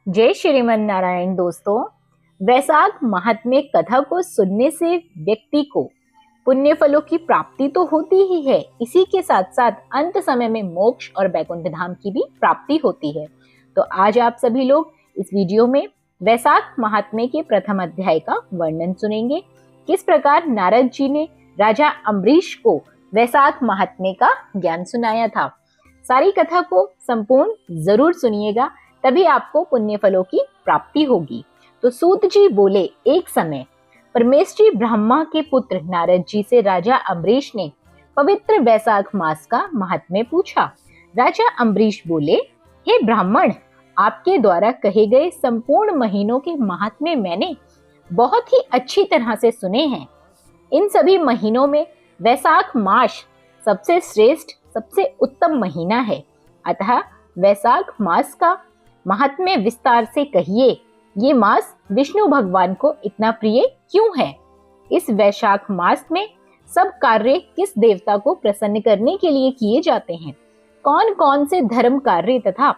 जय श्रीमन नारायण दोस्तों। वैशाख महात्म्य कथा को सुनने से व्यक्ति को पुण्य फलों की प्राप्ति तो होती ही है, इसी के साथ साथ अंत समय में मोक्ष और वैकुंठ धाम की भी प्राप्ति होती है। तो आज आप सभी लोग इस वीडियो में वैशाख महात्म्य के प्रथम अध्याय का वर्णन सुनेंगे। किस प्रकार नारद जी ने राजा अम्बरीश को वैशाख महात्म्य का ज्ञान सुनाया था। सारी कथा को संपूर्ण जरूर सुनिएगा, तभी आपको पुण्य फलों की प्राप्ति होगी। तो सूत जी बोले, एक समय परमेश्वरी ब्रह्मा के पुत्र नारद जी से राजा अम्बरीश ने पवित्र वैशाख मास का महात्म्य पूछा। राजा अम्बरीश बोले, हे ब्राह्मण, आपके द्वारा कहे गए संपूर्ण महीनों के महात्म्य मैंने बहुत ही अच्छी तरह से सुने हैं। इन सभी महीनों में वैशाख मास सबसे श्रेष्ठ, सबसे उत्तम महीना है। अतः वैशाख मास का महात्म्य विस्तार से कहिए। ये मास विष्णु भगवान को इतना प्रिय क्यों है? इस वैशाख मास में सब कार्य किस देवता को प्रसन्न करने के लिए किए जाते हैं? कौन कौन से धर्म कार्य तथा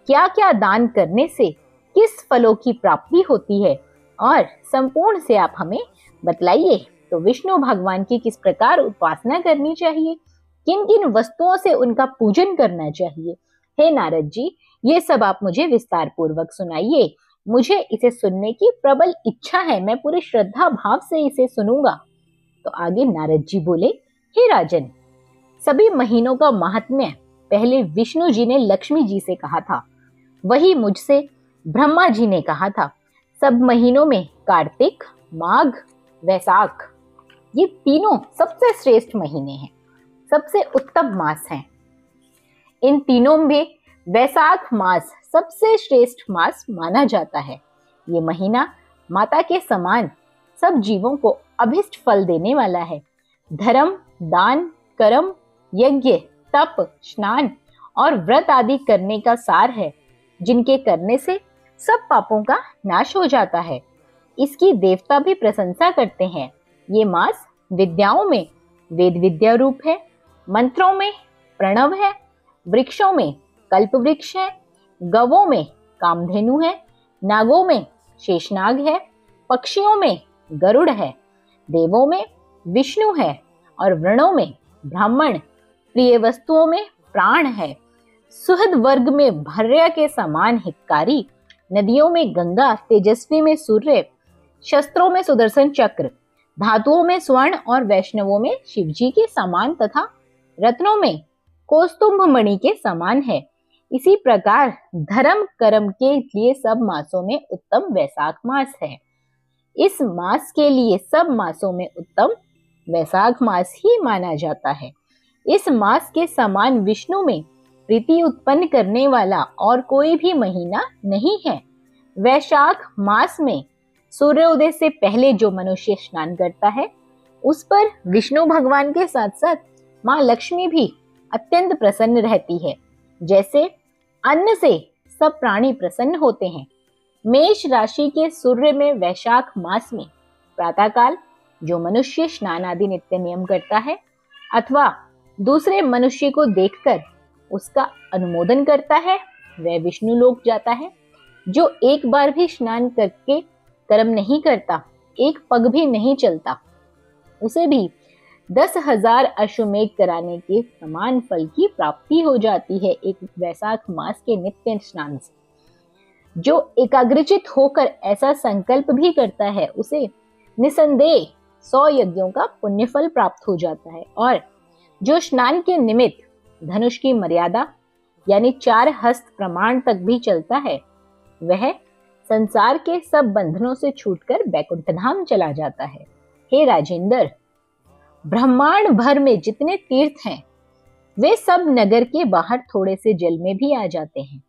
क्या क्या दान करने से किस फलों की प्राप्ति होती है? और संपूर्ण से आप हमें बतलाइए। तो विष्णु भगवान की किस प्रकार उपासना करनी चाहिए, किन किन वस्तुओं से उनका पूजन करना चाहिए? हे नारद जी, ये सब आप मुझे विस्तार पूर्वक सुनाइए। मुझे इसे सुनने की प्रबल इच्छा है, मैं पूरी श्रद्धा भाव से इसे सुनूंगा। तो आगे नारद जी बोले, हे राजन, सभी महीनों का महात्म्य पहले विष्णु जी ने लक्ष्मी जी से कहा था, वही मुझसे ब्रह्मा जी ने कहा था। सब महीनों में कार्तिक, माघ, वैशाख, ये तीनों सबसे श्रेष्ठ महीने हैं, सबसे उत्तम मास हैं। इन तीनों में वैशाख मास सबसे श्रेष्ठ मास माना जाता है। ये महीना माता के समान सब जीवों को अभिष्ट फल देने वाला है। धर्म, दान, कर्म, यज्ञ, तप, स्नान और व्रत आदि करने का सार है, जिनके करने से सब पापों का नाश हो जाता है। इसकी देवता भी प्रशंसा करते हैं। ये मास विद्याओं में वेद विद्या रूप है, मंत्रों में प्रणव है, वृक्षों में कल्प वृक्ष है, गवों में कामधेनु है, नागों में शेषनाग है, पक्षियों में गरुड़ है, देवों में विष्णु है और वृणों में ब्राह्मण, प्रिय वस्तुओं में प्राण है, सुहृद वर्ग में भर्या के समान हितकारी, नदियों में गंगा, तेजस्वी में सूर्य, शस्त्रों में सुदर्शन चक्र, धातुओं में स्वर्ण और वैष्णवों में शिवजी के समान तथा रत्नों में कौस्तुभ मणि के समान है। इसी प्रकार धर्म कर्म के लिए सब मासों में उत्तम वैशाख मास है। इस मास के लिए सब मासों में उत्तम वैशाख मास ही माना जाता है। इस मास के समान विष्णु में प्रीति उत्पन्न करने वाला और कोई भी महीना नहीं है। वैशाख मास में सूर्योदय से पहले जो मनुष्य स्नान करता है, उस पर विष्णु भगवान के साथ साथ माँ लक्ष्मी भी अत्यंत प्रसन्न रहती है। जैसे अन्न से सब प्राणी प्रसन्न होते हैं। मेष राशि के सूर्य में वैशाख मास में प्रातःकाल जो मनुष्य स्नान आदि नित्य नियम करता है अथवा दूसरे मनुष्य को देखकर उसका अनुमोदन करता है, वह विष्णु लोक जाता है। जो एक बार भी स्नान करके कर्म नहीं करता, एक पग भी नहीं चलता, उसे भी 10,000 अश्वमेध कराने के समान फल की प्राप्ति हो जाती है एक वैशाख मास के नित्य स्नान से। जो एकाग्रचित होकर ऐसा संकल्प भी करता है, उसे निसंदेह 100 यज्ञों का पुण्य फल प्राप्त हो जाता है। और जो स्नान के निमित्त धनुष की मर्यादा यानी 4 हस्त प्रमाण तक भी चलता है, वह संसार के सब बंधनों से छूटकर वैकुंठ धाम चला जाता है। हे राजेंद्र, ब्रह्मांड भर में जितने तीर्थ हैं, वे सब नगर के बाहर थोड़े से जल में भी आ जाते हैं।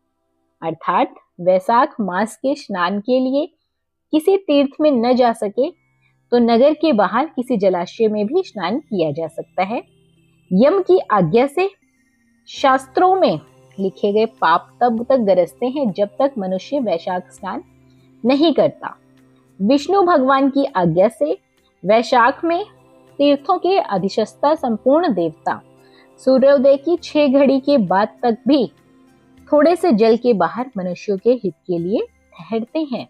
अर्थात वैशाख मास के स्नान के लिए किसी तीर्थ में न जा सके तो नगर के बाहर किसी जलाशय में भी स्नान किया जा सकता है। यम की आज्ञा से शास्त्रों में लिखे गए पाप तब तक गरजते हैं जब तक मनुष्य वैशाख स्नान नहीं करता। विष्णु भगवान की आज्ञा से वैशाख में तीर्थों के अधिष्ठाता संपूर्ण देवता सूर्योदय की 6 घड़ी के बाद तक भी थोड़े से जल के बाहर मनुष्यों के हित के लिए ठहरते हैं।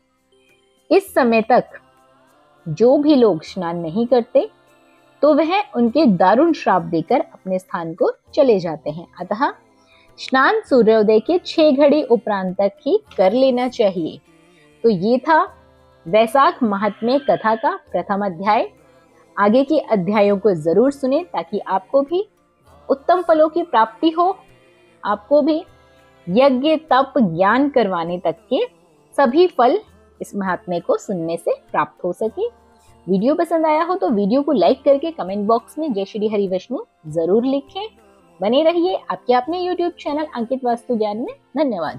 इस समय तक जो भी लोग स्नान नहीं करते तो वह उनके दारुण श्राप देकर अपने स्थान को चले जाते हैं। अतः स्नान सूर्योदय के 6 घड़ी उपरांत तक ही कर लेना चाहिए। तो ये था वैशाख महात्म्य कथा का प्रथम अध्याय। आगे के अध्यायों को जरूर सुने ताकि आपको भी उत्तम फलों की प्राप्ति हो, आपको भी यज्ञ तप ज्ञान करवाने तक के सभी फल इस महात्म्य को सुनने से प्राप्त हो सके। वीडियो पसंद आया हो तो वीडियो को लाइक करके कमेंट बॉक्स में जय श्री हरि विष्णु जरूर लिखें। बने रहिए आपके अपने YouTube चैनल अंकित वास्तु ज्ञान में। धन्यवाद।